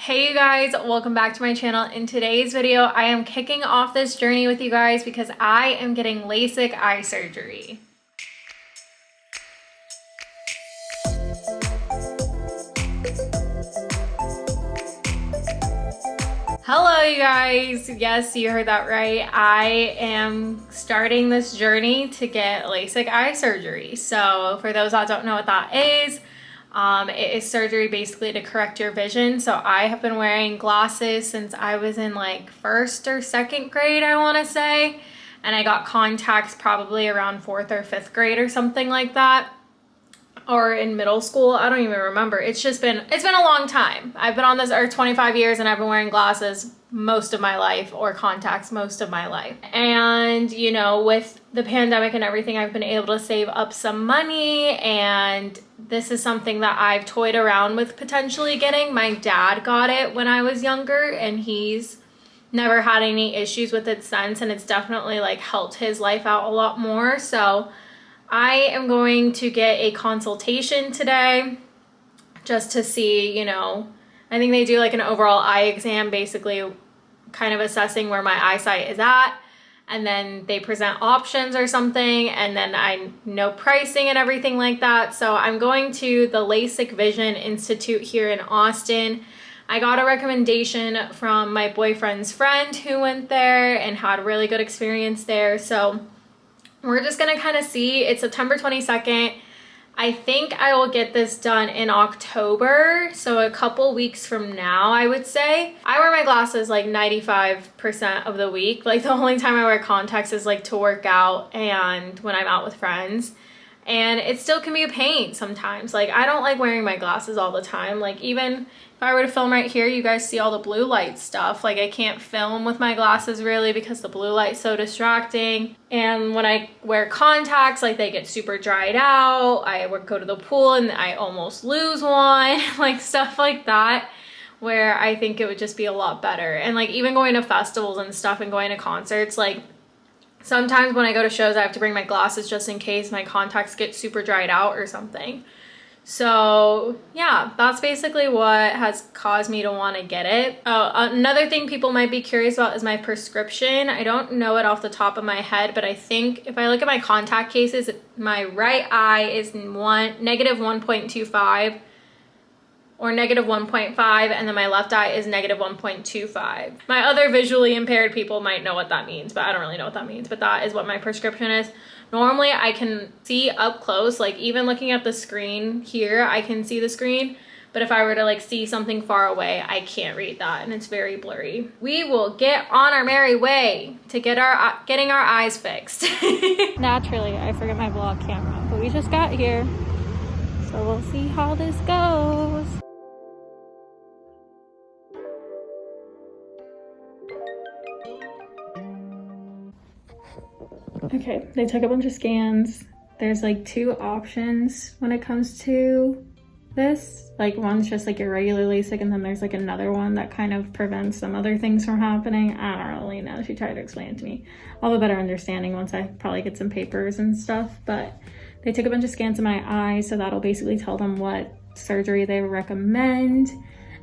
Hey you guys, welcome back to my channel. In today's video, I am kicking off this journey with you guys because I am getting LASIK eye surgery. Hello you guys, yes, you heard that right. I am starting this journey to get LASIK eye surgery. So for those that don't know what that is, it is surgery basically to correct your vision. So I have been wearing glasses since I was in like first or second grade, I want to say. And I got contacts probably around fourth or fifth grade or something like that. Or in middle school, I don't even remember. It's been a long time. I've been on this earth 25 years and I've been wearing glasses most of my life, or contacts most of my life. And you know, with the pandemic and everything, I've been able to save up some money, and this is something that I've toyed around with potentially getting. My dad got it when I was younger and he's never had any issues with it since, and it's definitely like helped his life out a lot more. So I am going to get a consultation today just to see, you know, I think they do like an overall eye exam, basically kind of assessing where my eyesight is at. And then they present options or something, and then I know pricing and everything like that. So I'm going to the LASIK Vision Institute here in Austin. I got a recommendation from my boyfriend's friend who went there and had a really good experience there. So we're just gonna kind of see. It's September 22nd. I think I will get this done in October, so a couple weeks from now, I would say. I wear my glasses like 95% of the week. Like the only time I wear contacts is like to work out and when I'm out with friends. And it still can be a pain sometimes. Like I don't like wearing my glasses all the time. Like even if I were to film right here, you guys see all the blue light stuff. Like I can't film with my glasses really because the blue light's so distracting. And when I wear contacts, like they get super dried out. I would go to the pool and I almost lose one, like stuff like that, where I think it would just be a lot better. And like even going to festivals and stuff and going to concerts, like sometimes when I go to shows, I have to bring my glasses just in case my contacts get super dried out or something. So yeah, that's basically what has caused me to want to get it. Oh, another thing people might be curious about is my prescription. I don't know it off the top of my head, but I think if I look at my contact cases, my right eye is negative 1.25 or negative 1.5, and then my left eye is negative 1.25. My other visually impaired people might know what that means, but I don't really know what that means, but that is what my prescription is. Normally I can see up close, like even looking at the screen here, I can see the screen, but if I were to like see something far away, I can't read that and it's very blurry. We will get on our merry way to getting our eyes fixed. Naturally, I forget my vlog camera, but we just got here, so we'll see how this goes. Okay, they took a bunch of scans. There's like two options when it comes to this. Like one's just like your regular LASIK, and then there's like another one that kind of prevents some other things from happening. I don't really know. She tried to explain it to me. I'll have a better understanding once I probably get some papers and stuff. But they took a bunch of scans of my eyes, so that'll basically tell them what surgery they recommend.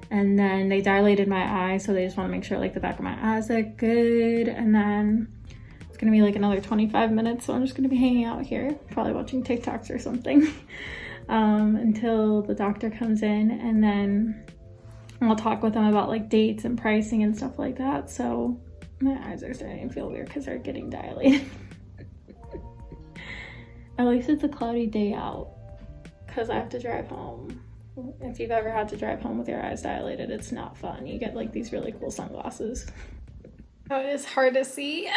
And then they dilated my eyes, so they just want to make sure like the back of my eyes are good. And then it's gonna be like another 25 minutes, so I'm just gonna be hanging out here, probably watching TikToks or something, until the doctor comes in, and then I'll talk with them about like dates and pricing and stuff like that. So my eyes are starting to feel weird because they're getting dilated. At least it's a cloudy day out because I have to drive home. If you've ever had to drive home with your eyes dilated, it's not fun. You get like these really cool sunglasses. Oh, it is hard to see.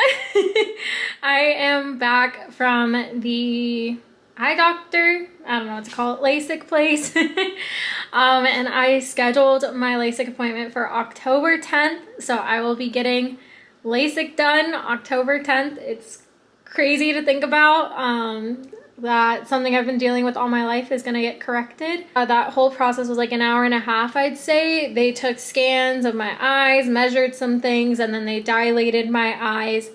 I am back from the eye doctor. I don't know what to call it, LASIK place. And I scheduled my LASIK appointment for October 10th. So I will be getting LASIK done October 10th. It's crazy to think about. That something I've been dealing with all my life is gonna get corrected. That whole process was like an hour and a half, I'd say. They took scans of my eyes, measured some things, and then they dilated my eyes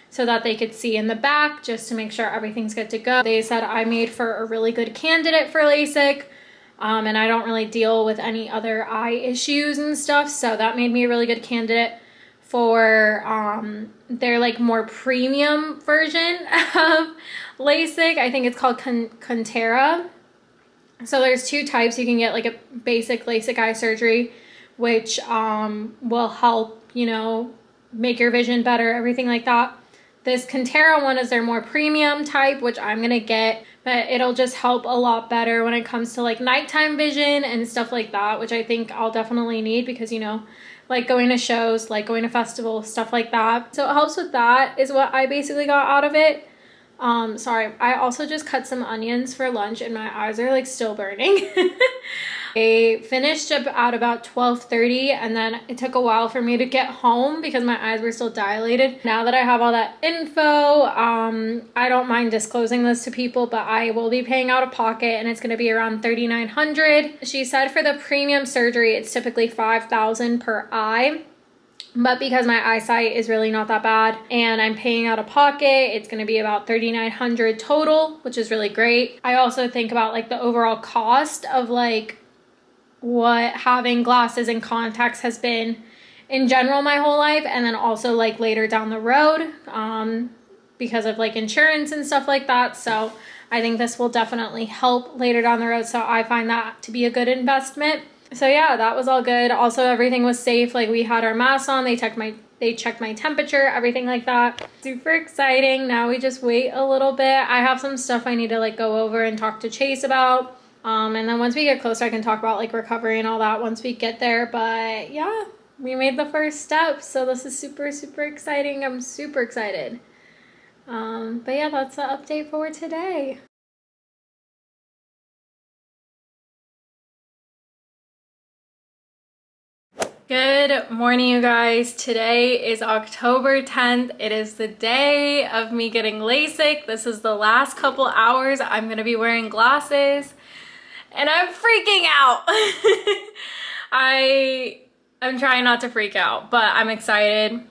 so that they could see in the back just to make sure everything's good to go. They said I made for a really good candidate for LASIK. And I don't really deal with any other eye issues and stuff, so that made me a really good candidate for their like more premium version of LASIK. I think it's called Contera. So there's two types. You can get like a basic LASIK eye surgery, which will help, you know, make your vision better, everything like that. This Contera one is their more premium type, which I'm gonna get, but it'll just help a lot better when it comes to like nighttime vision and stuff like that, which I think I'll definitely need because, you know, like going to shows, like going to festivals, stuff like that. So it helps with that is what I basically got out of it. Sorry, I also just cut some onions for lunch and my eyes are like still burning. I finished up at about 12:30 and then it took a while for me to get home because my eyes were still dilated. Now that I have all that info, I don't mind disclosing this to people, but I will be paying out of pocket and it's going to be around $3,900. She said for the premium surgery, it's typically $5,000 per eye. But because my eyesight is really not that bad and I'm paying out of pocket, it's going to be about $3,900 total, which is really great. I also think about like the overall cost of like what having glasses and contacts has been in general my whole life, and then also like later down the road because of like insurance and stuff like that. So I think this will definitely help later down the road. So I find that to be a good investment. So yeah, that was all good. Also, everything was safe. Like we had our masks on, they checked my temperature, everything like that. Super exciting. Now we just wait a little bit. I have some stuff I need to like go over and talk to Chase about. And then once we get closer, I can talk about like recovery and all that once we get there. But yeah, we made the first step. So this is super, super exciting. I'm super excited. But yeah, that's the update for today. Good morning, you guys. Today is October 10th. It is the day of me getting LASIK. This is the last couple hours I'm gonna be wearing glasses and I'm freaking out. I'm trying not to freak out, but I'm excited.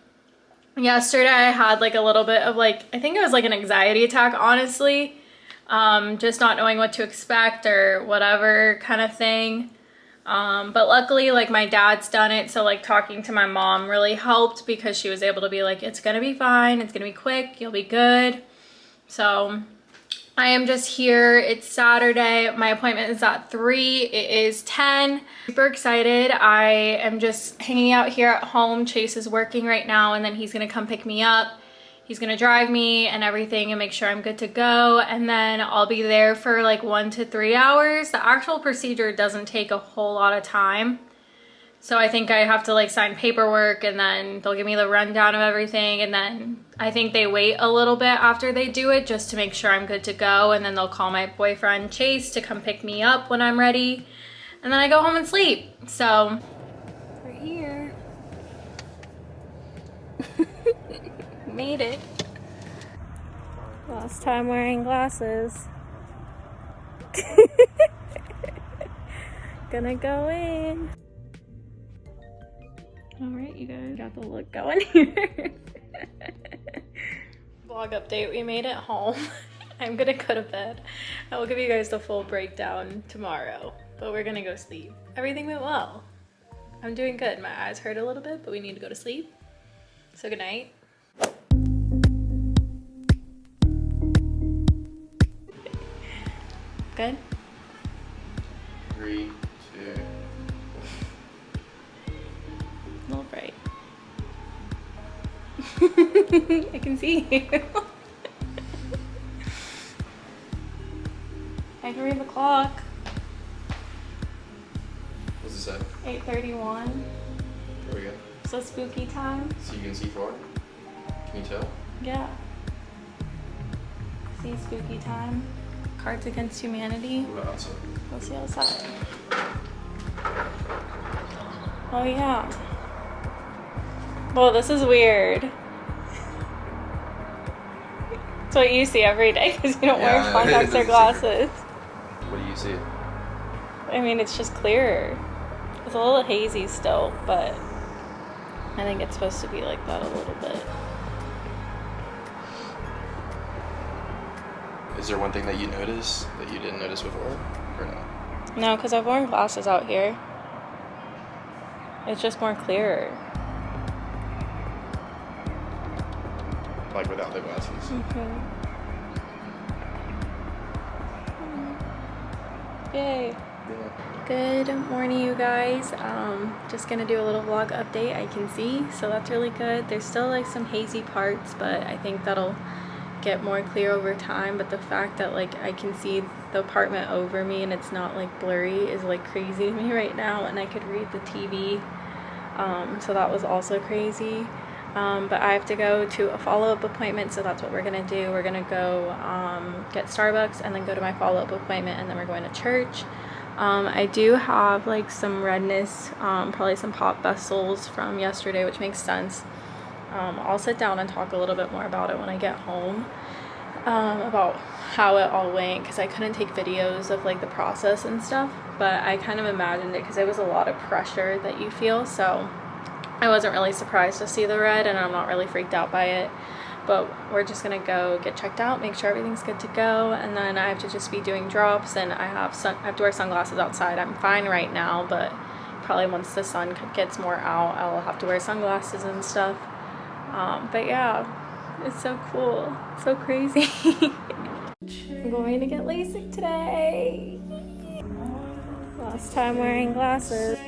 Yesterday I had like a little bit of like, I think it was like an anxiety attack, honestly. Just not knowing what to expect or whatever kind of thing. But luckily like my dad's done it, so like talking to my mom really helped because she was able to be like, it's gonna be fine, it's gonna be quick, you'll be good. So I am just here. It's Saturday. My appointment is at 3. It is 10. Super excited. I am just hanging out here at home. Chase is working right now and then he's gonna come pick me up. He's gonna drive me and everything and make sure I'm good to go, and then I'll be there for like 1 to 3 hours. The actual procedure doesn't take a whole lot of time, so I think I have to like sign paperwork and then they'll give me the rundown of everything, and then I think they wait a little bit after they do it just to make sure I'm good to go, and then they'll call my boyfriend Chase to come pick me up when I'm ready, and then I go home and sleep. So we're here. Made it. Last time wearing glasses. Gonna go in. All right, you guys got the look going here. Vlog update, we made it home. I'm gonna go to bed. I will give you guys the full breakdown tomorrow, but we're gonna go sleep. Everything went well. I'm doing good. My eyes hurt a little bit, but we need to go to sleep. So good night. Good? 3, 2. A little bright. I can see you. I can read the clock. What's it say? 8:31. There we go. So spooky time. So you can see far? Can you tell? Yeah. See spooky time. Cards Against Humanity. What about outside? Let's see outside. Oh yeah. Well, this is weird. It's what you see every day because you don't wear contacts or glasses. What do you see? I mean, it's just clearer. It's a little hazy still, but I think it's supposed to be like that a little bit. Is there one thing that you notice that you didn't notice before, or no? No, because I've worn glasses out here. It's just more clearer. Like without the glasses. Yay. Yeah. Good morning, you guys. Just gonna do a little vlog update. I can see, so that's really good. There's still like some hazy parts, but I think that'll get more clear over time. But the fact that like I can see the apartment over me and it's not like blurry is like crazy to me right now, and I could read the TV, so that was also crazy. But I have to go to a follow-up appointment, so that's what we're gonna do. We're gonna go get Starbucks and then go to my follow-up appointment, and then we're going to church. I do have like some redness, probably some pop vessels from yesterday, which makes sense. I'll sit down and talk a little bit more about it when I get home, about how it all went, because I couldn't take videos of like the process and stuff, but I kind of imagined it because it was a lot of pressure that you feel, so I wasn't really surprised to see the red, and I'm not really freaked out by it. But we're just gonna go get checked out, make sure everything's good to go, and then I have to just be doing drops, and I have to wear sunglasses outside. I'm fine right now, but probably once the sun gets more out, I'll have to wear sunglasses and stuff. But yeah, it's so cool, so crazy. I'm going to get LASIK today. Last time wearing glasses.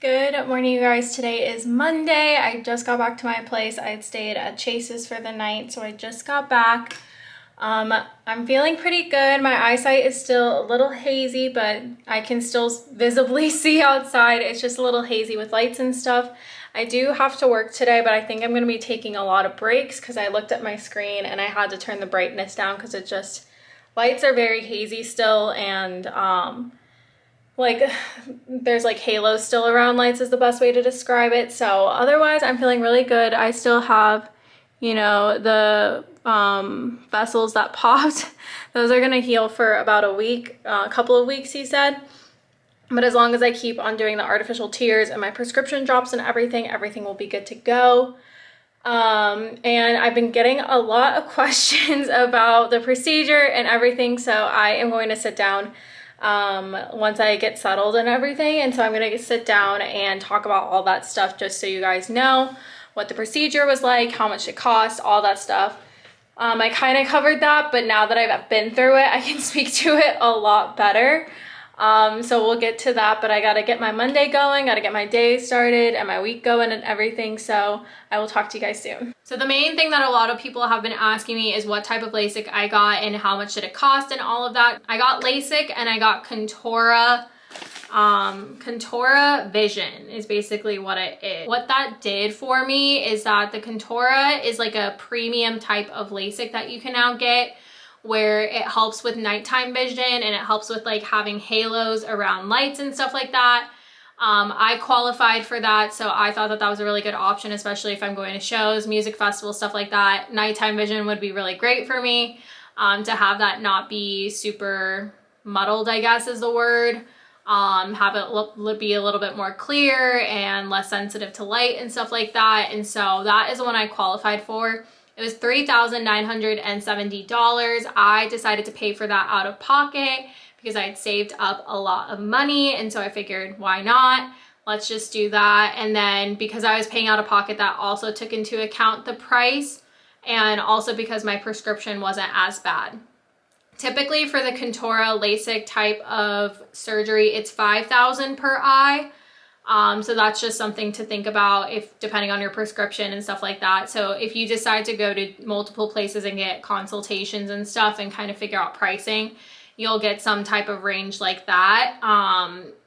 Good morning, you guys. Today is Monday. I just got back to my place. I had stayed at Chase's for the night, so I just got back. I'm feeling pretty good. My eyesight is still a little hazy, but I can still visibly see outside. It's just a little hazy with lights and stuff. I do have to work today, but I think I'm going to be taking a lot of breaks because I looked at my screen and I had to turn the brightness down because it just, lights are very hazy still, and like there's like halos still around lights is the best way to describe it. So otherwise I'm feeling really good. I still have, you know, the vessels that popped. Those are gonna heal for about a week, a couple of weeks, he said. But as long as I keep on doing the artificial tears and my prescription drops and everything will be good to go. And I've been getting a lot of questions about the procedure and everything, so I am going to sit down once I get settled and everything, and so I'm gonna sit down and talk about all that stuff just so you guys know what the procedure was like, how much it cost, all that stuff. I kind of covered that, but now that I've been through it, I can speak to it a lot better. So we'll get to that, but I gotta get my Monday going, gotta get my day started and my week going and everything, so I will talk to you guys soon. So the main thing that a lot of people have been asking me is what type of LASIK I got and how much did it cost and all of that. I got LASIK and I got Contora. Contora Vision is basically what it is. What that did for me is that the Contora is like a premium type of LASIK that you can now get, where it helps with nighttime vision and it helps with like having halos around lights and stuff like that. I qualified for that, so I thought that that was a really good option, especially if I'm going to shows, music festivals, stuff like that. Nighttime vision would be really great for me, to have that not be super muddled, I guess is the word. Have it be a little bit more clear and less sensitive to light and stuff like that. And so that is the one I qualified for. It was $3,970. I decided to pay for that out of pocket because I had saved up a lot of money, and so I figured, why not? Let's just do that. And then because I was paying out of pocket, that also took into account the price, and also because my prescription wasn't as bad. Typically for the Contora LASIK type of surgery, it's $5,000 per eye. So that's just something to think about if depending on your prescription and stuff like that. So if you decide to go to multiple places and get consultations and stuff and kind of figure out pricing, you'll get some type of range like that.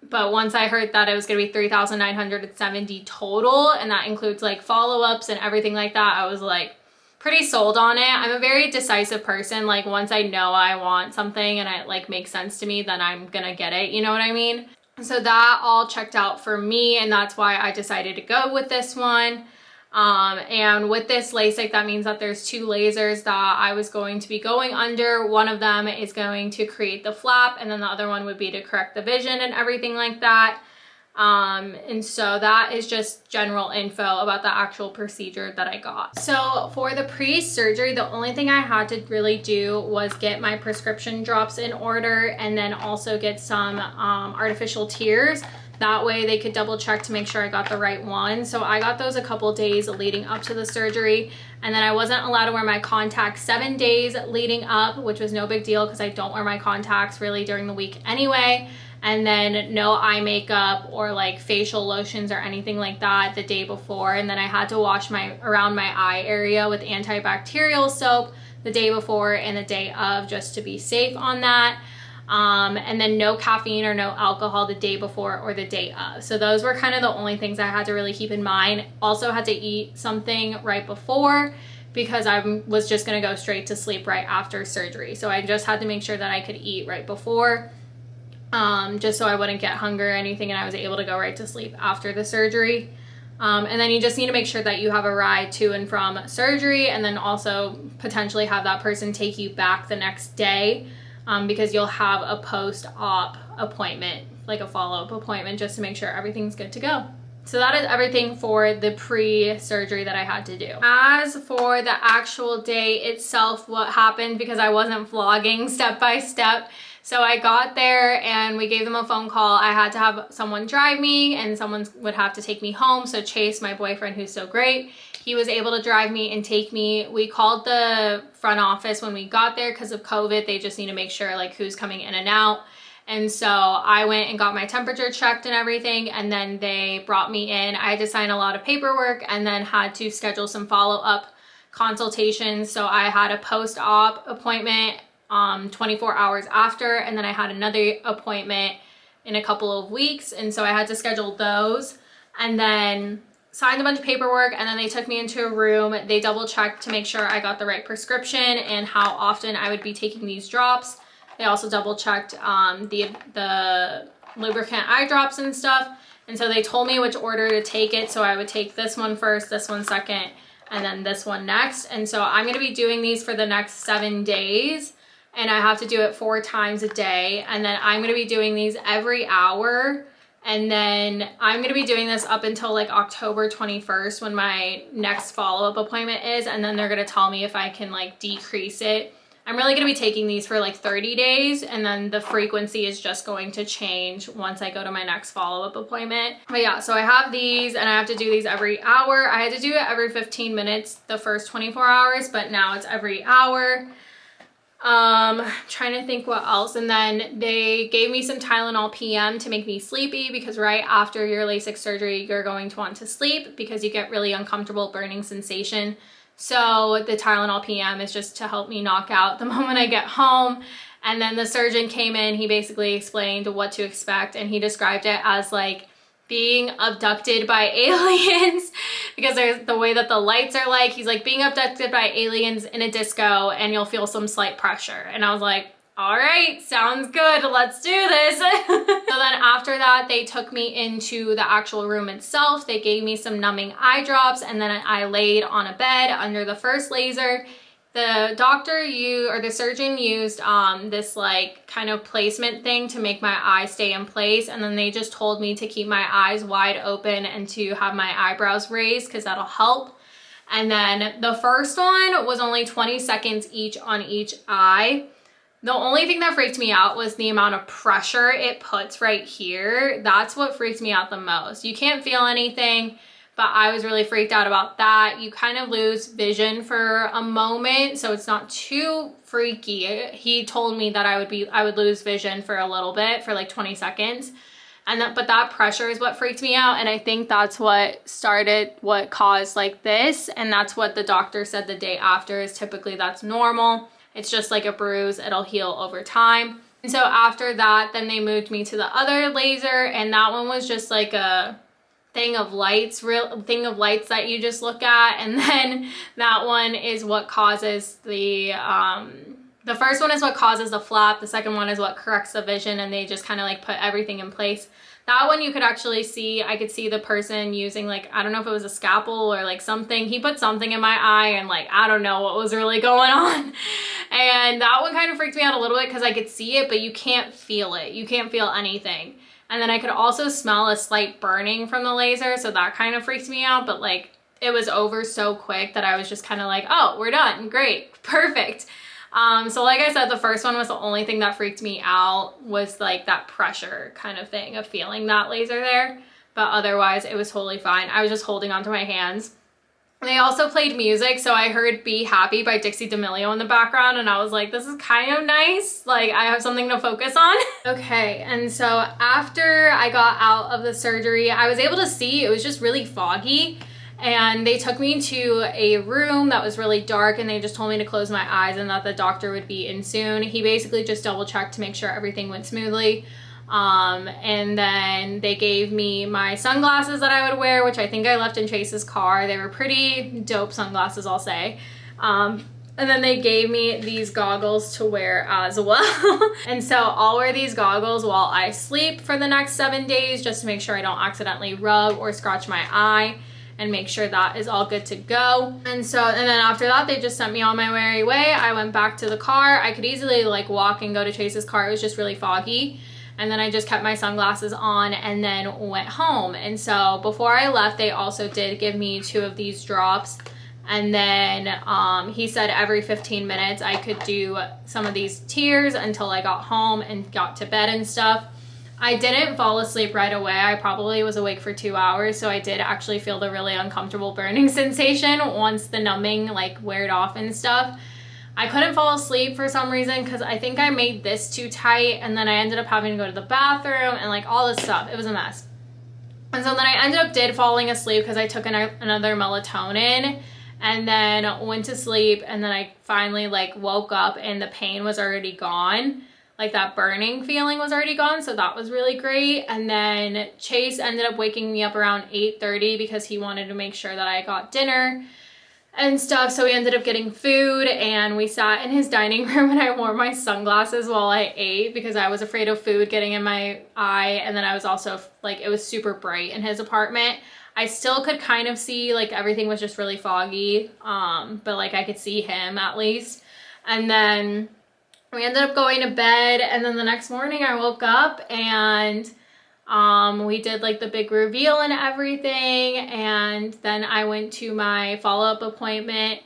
But once I heard that it was going to be $3,970 total, and that includes like follow-ups and everything like that, I was like pretty sold on it. I'm a very decisive person. Like once I know I want something and it like makes sense to me, then I'm gonna get it, you know what I mean? So that all checked out for me, and that's why I decided to go with this one. And with this LASIK, that means that there's two lasers that I was going to be going under. One of them is going to create the flap, and then the other one would be to correct the vision and everything like that. And so that is just general info about the actual procedure that I got. So for the pre-surgery, the only thing I had to really do was get my prescription drops in order and then also get some artificial tears. That way they could double check to make sure I got the right one. So I got those a couple days leading up to the surgery. And then I wasn't allowed to wear my contacts 7 days leading up, which was no big deal because I don't wear my contacts really during the week anyway. And then no eye makeup or like facial lotions or anything like that the day before. And then I had to wash around my eye area with antibacterial soap the day before and the day of, just to be safe on that. And then no caffeine or no alcohol the day before or the day of. So those were kind of the only things I had to really keep in mind. Also had to eat something right before because I was just going to go straight to sleep right after surgery. So I just had to make sure that I could eat right before, just so I wouldn't get hunger or anything, and I was able to go right to sleep after the surgery. And then you just need to make sure that you have a ride to and from surgery, and then also potentially have that person take you back the next day, because you'll have a post-op appointment, like a follow-up appointment, just to make sure everything's good to go. So that is everything for the pre-surgery that I had to do. As for the actual day itself, what happened, because I wasn't vlogging step by step, so I got there and we gave them a phone call. I had to have someone drive me and someone would have to take me home. So Chase, my boyfriend, who's so great, he was able to drive me and take me. We called the front office when we got there because of COVID. They just need to make sure like who's coming in and out. And so I went and got my temperature checked and everything, and then they brought me in. I had to sign a lot of paperwork and then had to schedule some follow-up consultations. So I had a post-op appointment 24 hours after, and then I had another appointment in a couple of weeks, and so I had to schedule those and then signed a bunch of paperwork, and then they took me into a room. They double checked to make sure I got the right prescription and how often I would be taking these drops. They also double checked the lubricant eye drops and stuff, and so they told me which order to take it. So I would take this one first, this one second, and then this one next. And so I'm going to be doing these for the next 7 days, and I have to do it 4 times a day. And then I'm going to be doing these every hour. And then I'm going to be doing this up until like October 21st when my next follow-up appointment is. And then they're going to tell me if I can like decrease it. I'm really going to be taking these for like 30 days. And then the frequency is just going to change once I go to my next follow-up appointment. But yeah, so I have these and I have to do these every hour. I had to do it every 15 minutes the first 24 hours, but now it's every hour. Trying to think what else. And then they gave me some Tylenol PM to make me sleepy, because right after your LASIK surgery, you're going to want to sleep because you get really uncomfortable burning sensation. So the Tylenol PM is just to help me knock out the moment I get home. And then the surgeon came in, he basically explained what to expect, and he described it as like being abducted by aliens, because there's the way that the lights are like, he's like being abducted by aliens in a disco and you'll feel some slight pressure. And I was like, all right, sounds good, let's do this. So then after that, they took me into the actual room itself. They gave me some numbing eye drops, and then I laid on a bed under the first laser. The the surgeon used this like kind of placement thing to make my eye stay in place. And then they just told me to keep my eyes wide open and to have my eyebrows raised because that'll help. And then the first one was only 20 seconds each on each eye. The only thing that freaked me out was the amount of pressure it puts right here. That's what freaked me out the most. You can't feel anything, but I was really freaked out about that. You kind of lose vision for a moment, so it's not too freaky. He told me that I would lose vision for a little bit, for like 20 seconds. But that pressure is what freaked me out, and I think that's what caused like this, and that's what the doctor said the day after is typically that's normal. It's just like a bruise, it'll heal over time. And so after that, then they moved me to the other laser, and that one was just like a thing of lights that you just look at. And then that one is what causes the first one is what causes the flap, the second one is what corrects the vision, and they just kind of like put everything in place. That one you could actually see, I could see the person using like, I don't know if it was a scalpel or like something. He put something in my eye and like, I don't know what was really going on. And that one kind of freaked me out a little bit because I could see it, but you can't feel it. You can't feel anything. And then I could also smell a slight burning from the laser, so that kind of freaked me out, but like it was over so quick that I was just kind of like, oh, we're done, great, perfect. So like I said, the first one was the only thing that freaked me out, was like that pressure kind of thing of feeling that laser there. But otherwise it was totally fine. I was just holding onto my hands. They also played music, so I heard Be Happy by Dixie D'Amelio in the background, and I was like, this is kind of nice. Like, I have something to focus on. Okay, and so after I got out of the surgery, I was able to see. It was just really foggy, and they took me to a room that was really dark, and they just told me to close my eyes and that the doctor would be in soon. He basically just double checked to make sure everything went smoothly. And then they gave me my sunglasses that I would wear, which I think I left in Chase's car. They were pretty dope sunglasses, I'll say. And then they gave me these goggles to wear as well. And so I'll wear these goggles while I sleep for the next 7 days, just to make sure I don't accidentally rub or scratch my eye, and make sure that is all good to go. And then after that, they just sent me on my merry way. I went back to the car. I could easily like walk and go to Chase's car. It was just really foggy. And then I just kept my sunglasses on and then went home. And so before I left, they also did give me 2 of these drops. And then he said every 15 minutes I could do some of these tears until I got home and got to bed and stuff. I didn't fall asleep right away. I probably was awake for 2 hours. So I did actually feel the really uncomfortable burning sensation once the numbing like weared off and stuff. I couldn't fall asleep for some reason because I think I made this too tight, and then I ended up having to go to the bathroom and like all this stuff. It was a mess. And so then I ended up falling asleep because I took another melatonin and then went to sleep, and then I finally like woke up and the pain was already gone. Like that burning feeling was already gone, so that was really great. And then Chase ended up waking me up around 8:30 because he wanted to make sure that I got dinner and stuff. So we ended up getting food, and we sat in his dining room, and I wore my sunglasses while I ate because I was afraid of food getting in my eye. And then I was also like, it was super bright in his apartment. I still could kind of see, like everything was just really foggy, but like I could see him at least. And then we ended up going to bed, and then the next morning I woke up and we did like the big reveal and everything, and then I went to my follow-up appointment,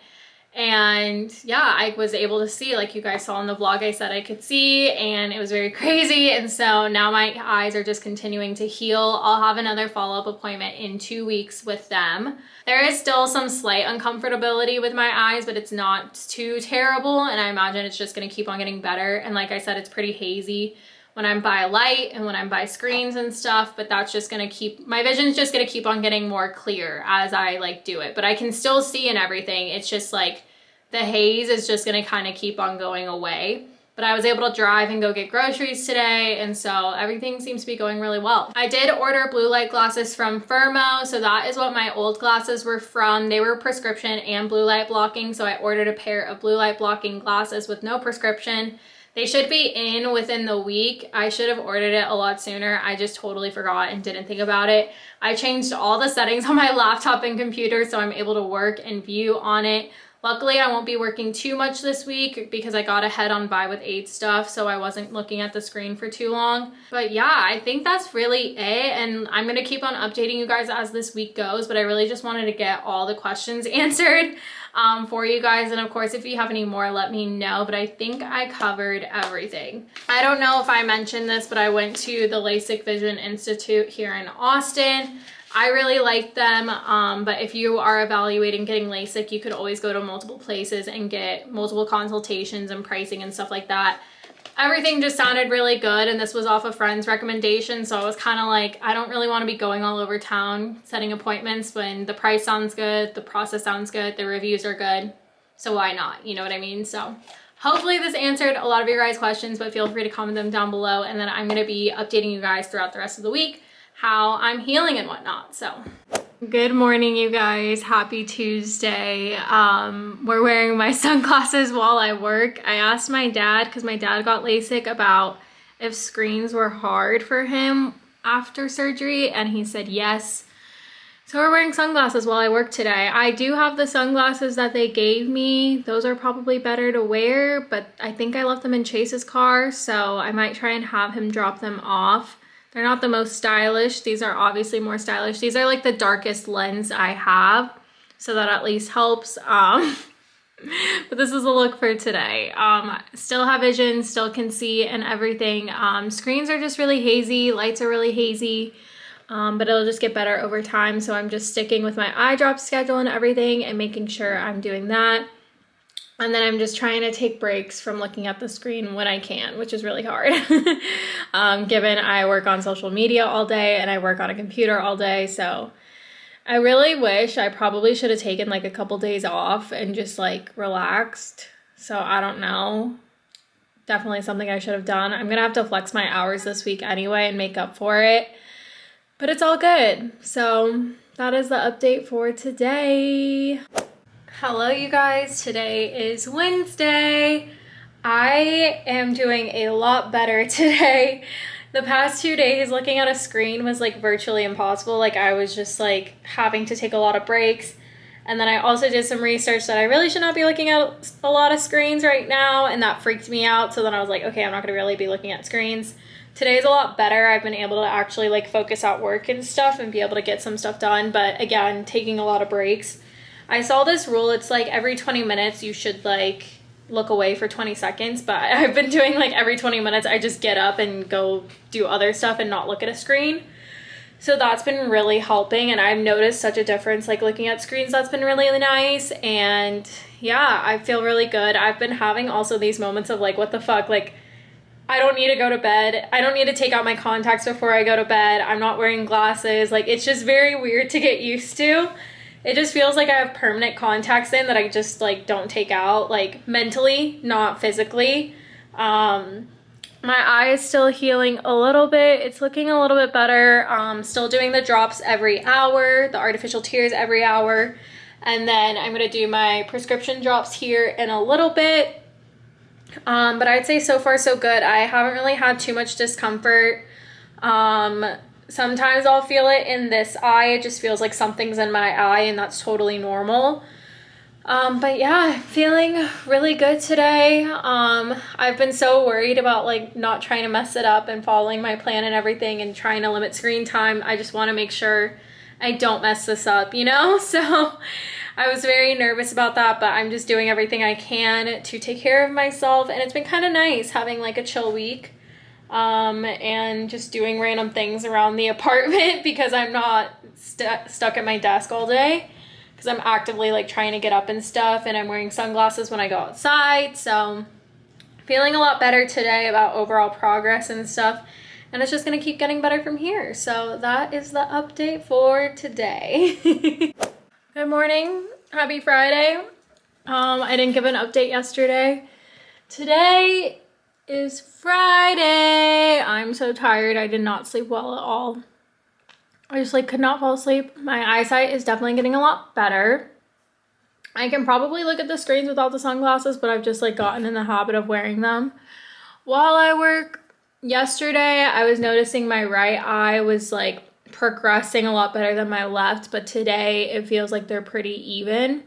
and yeah, I was able to see, like you guys saw in the vlog, I said I could see, and it was very crazy. And so now my eyes are just continuing to heal. I'll have another follow-up appointment in 2 weeks with them. There is still some slight uncomfortability with my eyes, but it's not too terrible, and I imagine it's just going to keep on getting better. And like I said, it's pretty hazy when I'm by light and when I'm by screens and stuff, but that's just gonna my vision's just gonna keep on getting more clear as I like do it. But I can still see and everything. It's just like the haze is just gonna kind of keep on going away. But I was able to drive and go get groceries today, and so everything seems to be going really well. I did order blue light glasses from Firmo, so that is what my old glasses were from. They were prescription and blue light blocking, so I ordered a pair of blue light blocking glasses with no prescription. They should be in within the week. I should have ordered it a lot sooner. I just totally forgot and didn't think about it. I changed all the settings on my laptop and computer so I'm able to work and view on it. Luckily, I won't be working too much this week because I got ahead on buy with 8 stuff, so I wasn't looking at the screen for too long. But yeah, I think that's really it, and I'm gonna keep on updating you guys as this week goes, but I really just wanted to get all the questions answered for you guys. And of course, if you have any more, let me know, but I think I covered everything. I don't know if I mentioned this, but I went to the LASIK Vision Institute here in Austin. I really like them, but if you are evaluating getting LASIK, you could always go to multiple places and get multiple consultations and pricing and stuff like that. Everything just sounded really good, and this was off a friend's recommendation, so I was kind of like, I don't really want to be going all over town setting appointments when the price sounds good, the process sounds good, the reviews are good, so why not? You know what I mean? So hopefully this answered a lot of your guys' questions, but feel free to comment them down below, and then I'm going to be updating you guys throughout the rest of the week how I'm healing and whatnot. So good morning, you guys. Happy Tuesday. We're wearing my sunglasses while I work. I asked my dad, because my dad got LASIK, about if screens were hard for him after surgery, and he said yes. So we're wearing sunglasses while I work today. I do have the sunglasses that they gave me. Those are probably better to wear, but I think I left them in Chase's car, so I might try and have him drop them off They're not the most stylish. These are obviously more stylish. These are like the darkest lens I have, so that at least helps. But this is the look for today. Still have vision, still can see and everything. Screens are just really hazy, lights are really hazy, but it'll just get better over time. So I'm just sticking with my eye drop schedule and everything and making sure I'm doing that. And then I'm just trying to take breaks from looking at the screen when I can, which is really hard. Given I work on social media all day and I work on a computer all day. So I really wish I probably should have taken like a couple days off and just like relaxed. So I don't know. Definitely something I should have done. I'm gonna have to flex my hours this week anyway and make up for it. But it's all good. So that is the update for today. Hello you guys, today is Wednesday. I am doing a lot better today. The past 2 days looking at a screen was like virtually impossible. Like I was just like having to take a lot of breaks. And then I also did some research that I really should not be looking at a lot of screens right now, and that freaked me out. So then I was like, okay, I'm not gonna really be looking at screens. Today's a lot better. I've been able to actually like focus at work and stuff and be able to get some stuff done. But again, taking a lot of breaks. I saw this rule, it's like every 20 minutes you should like look away for 20 seconds, but I've been doing like every 20 minutes I just get up and go do other stuff and not look at a screen. So that's been really helping, and I've noticed such a difference like looking at screens. That's been really nice, and yeah, I feel really good. I've been having also these moments of like, what the fuck, like I don't need to go to bed. I don't need to take out my contacts before I go to bed. I'm not wearing glasses. Like it's just very weird to get used to. It just feels like I have permanent contacts in that I just like don't take out, like mentally, not physically. My eye is still healing a little bit. It's looking a little bit better. Still doing the drops every hour, the artificial tears every hour. And then I'm gonna do my prescription drops here in a little bit. But I'd say so far so good. I haven't really had too much discomfort. Sometimes I'll feel it in this eye. It just feels like something's in my eye, and that's totally normal. But yeah, I'm feeling really good today. I've been so worried about like not trying to mess it up and following my plan and everything and trying to limit screen time. I just want to make sure I don't mess this up, you know? So I was very nervous about that, but I'm just doing everything I can to take care of myself. And it's been kind of nice having like a chill week. And just doing random things around the apartment because I'm not stuck at my desk all day, because I'm actively like trying to get up and stuff, and I'm wearing sunglasses when I go outside. So feeling a lot better today about overall progress and stuff, and it's just gonna keep getting better from here. So that is the update for today. Good morning, happy Friday. I didn't give an update yesterday. Today is Friday. I'm so tired. I did not sleep well at all. I just like could not fall asleep. My eyesight is definitely getting a lot better. I can probably look at the screens without the sunglasses, but I've just like gotten in the habit of wearing them while I work. Yesterday, I was noticing my right eye was like progressing a lot better than my left, but today it feels like they're pretty even.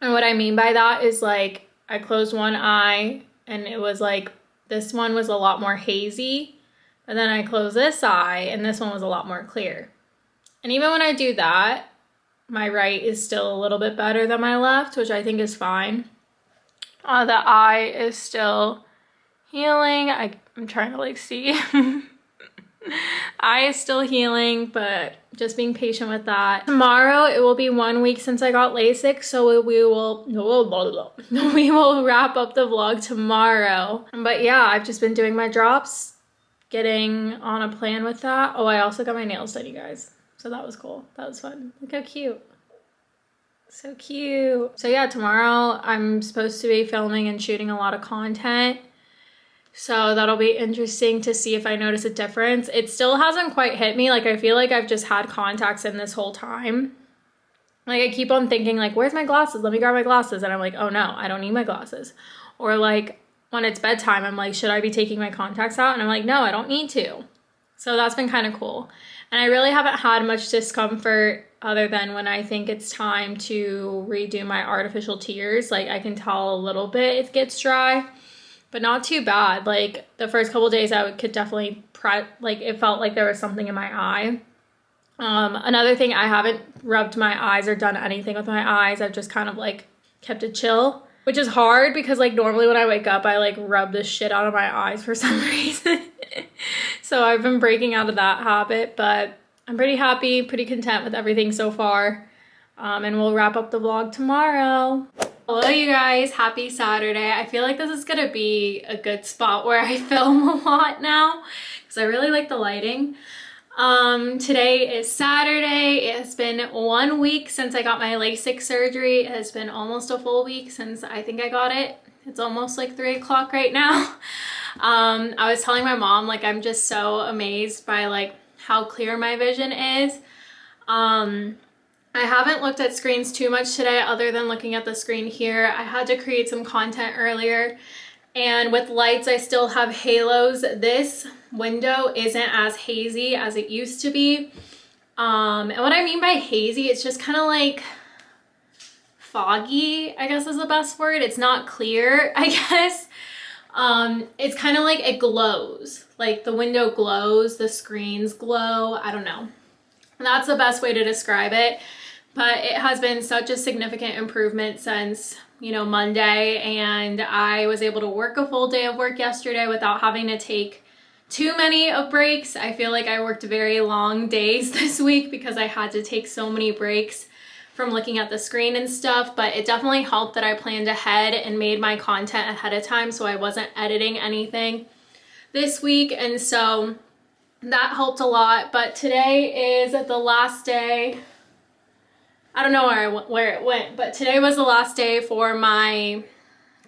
And what I mean by that is like I closed one eye and it was like this one was a lot more hazy, and then I closed this eye and this one was a lot more clear. And even when I do that, my right is still a little bit better than my left, which I think is fine. The eye is still healing. I'm trying to like see. Eye is still healing, but just being patient with that. Tomorrow it will be 1 week since I got LASIK, so we will wrap up the vlog tomorrow. But yeah, I've just been doing my drops, getting on a plan with that. Oh, I also got my nails done, you guys, so that was cool. That was fun. Look how cute. So cute. So yeah, tomorrow I'm supposed to be filming and shooting a lot of content. So that'll be interesting to see if I notice a difference. It still hasn't quite hit me. Like I feel like I've just had contacts in this whole time. Like I keep on thinking like, where's my glasses? Let me grab my glasses. And I'm like, oh no, I don't need my glasses. Or like when it's bedtime, I'm like, should I be taking my contacts out? And I'm like, no, I don't need to. So that's been kind of cool. And I really haven't had much discomfort other than when I think it's time to redo my artificial tears. Like I can tell a little bit it gets dry, but not too bad. Like the first couple days I could definitely like it felt like there was something in my eye. Another thing, I haven't rubbed my eyes or done anything with my eyes. I've just kind of like kept it chill, which is hard because like normally when I wake up, I like rub the shit out of my eyes for some reason. So I've been breaking out of that habit, but I'm pretty happy, pretty content with everything so far. And we'll wrap up the vlog tomorrow. Hello you guys, happy Saturday. I feel like this is gonna be a good spot where I film a lot now because I really like the lighting. Today is Saturday. It has been 1 week since I got my LASIK surgery. It has been almost a full week since I think I got it. It's almost like 3 o'clock right now. I was telling my mom, like, I'm just so amazed by like how clear my vision is. I haven't looked at screens too much today other than looking at the screen here. I had to create some content earlier, and with lights I still have halos. This window isn't as hazy as it used to be. And what I mean by hazy, it's just kind of like foggy, I guess is the best word. It's not clear, I guess. It's kind of like it glows. Like the window glows, the screens glow, I don't know. That's the best way to describe it. But it has been such a significant improvement since, you know, Monday, and I was able to work a full day of work yesterday without having to take too many of breaks. I feel like I worked very long days this week because I had to take so many breaks from looking at the screen and stuff, but it definitely helped that I planned ahead and made my content ahead of time so I wasn't editing anything this week, and so that helped a lot. But today is the last day. I don't know where it went, but today was the last day for my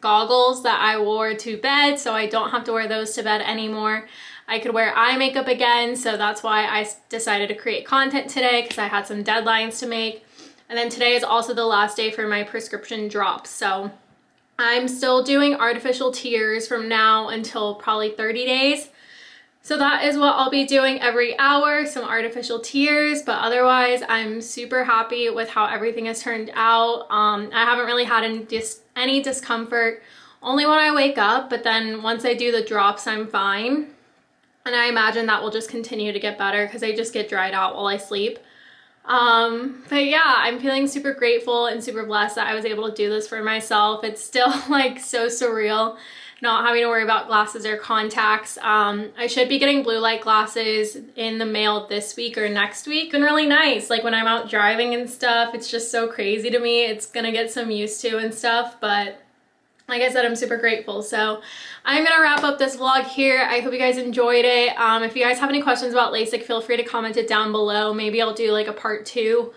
goggles that I wore to bed, so I don't have to wear those to bed anymore. I could wear eye makeup again, so that's why I decided to create content today, because I had some deadlines to make. And then today is also the last day for my prescription drops, so I'm still doing artificial tears from now until probably 30 days. So that is what I'll be doing every hour, some artificial tears, but otherwise I'm super happy with how everything has turned out. I haven't really had any discomfort, only when I wake up, but then once I do the drops, I'm fine. And I imagine that will just continue to get better because I just get dried out while I sleep. But yeah, I'm feeling super grateful and super blessed that I was able to do this for myself. It's still like so surreal not having to worry about glasses or contacts. I should be getting blue light glasses in the mail this week or next week. It's been really nice. Like when I'm out driving and stuff, it's just so crazy to me. It's gonna get some used to and stuff, but like I said, I'm super grateful. So I'm gonna wrap up this vlog here. I hope you guys enjoyed it. If you guys have any questions about LASIK, feel free to comment it down below. Maybe I'll do like a part 2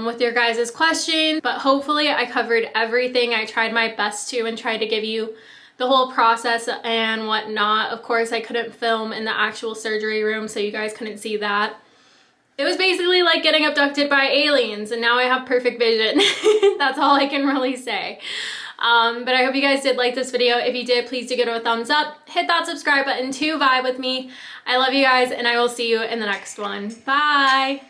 with your guys' question, but hopefully I covered everything. I tried my best to and tried to give you the whole process and whatnot. Of course, I couldn't film in the actual surgery room, so you guys couldn't see that. It was basically like getting abducted by aliens, and now I have perfect vision. That's all I can really say. But I hope you guys did like this video. If you did, please do give it a thumbs up. Hit that subscribe button to vibe with me. I love you guys, and I will see you in the next one. Bye!